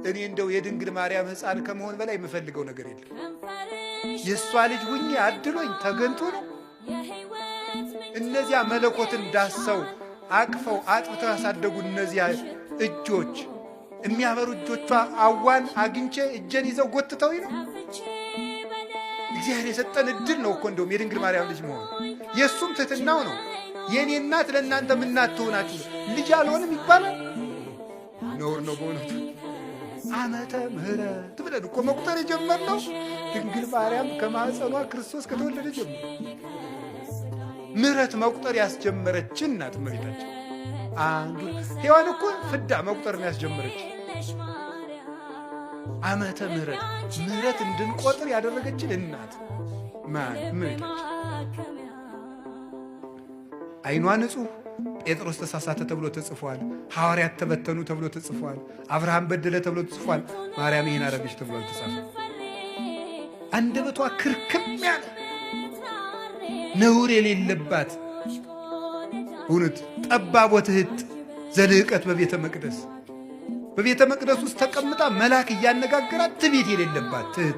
እኔ እንደው የድንግል ማርያም ሕፃን ከመሆን በላይ የምፈልገው ነገር የለም። የእሷ ልጅ ሁኜ አድሎኝ ተገንቶ ነው። እነዚያ መለኮትን ዳሰው አቅፈው አጥብተው ያሳደጉ እነዚያ እጆች የሚያበሩ እጆቿ አዋን አግኝቼ እጄን ይዘው ጎትተው ነው። እግዚአብሔር የሰጠን እድል ነው እኮ እንደውም የድንግል ማርያም ልጅ መሆን የእሱም ትሕትናው ነው። የእኔ እናት ለእናንተ ምናት ትሆናችሁ ልጅ አልሆንም ይባላል። ነውር ነው በእውነቱ። ዓመተ ምሕረት ብለን እኮ መቁጠር የጀመርነው ድንግል ማርያም ከማኅፀኗ ክርስቶስ ከተወለደ ጀምሮ ምሕረት መቁጠር ያስጀመረችን እናት እመቤታችን። አንዱ ሔዋን እኮ ፍዳ መቁጠር ነው ያስጀመረች። ዓመተ ምሕረት እንድንቆጥር ያደረገችን እናት ማን? እመቤታችን። ዓይኗ ንጹሕ ጴጥሮስ ተሳሳተ ተብሎ ተጽፏል። ሐዋርያት ተበተኑ ተብሎ ተጽፏል። አብርሃም በደለ ተብሎ ተጽፏል። ማርያም ይህን አረገች ተብሎ ተጻፈ። አንደበቷ ክርክም ያለ ነውር የሌለባት እውነት ጠባብ ወትሕት ዘልዕቀት በቤተ መቅደስ ውስጥ ተቀምጣ መልአክ እያነጋገራት ትዕቢት የሌለባት ትሕት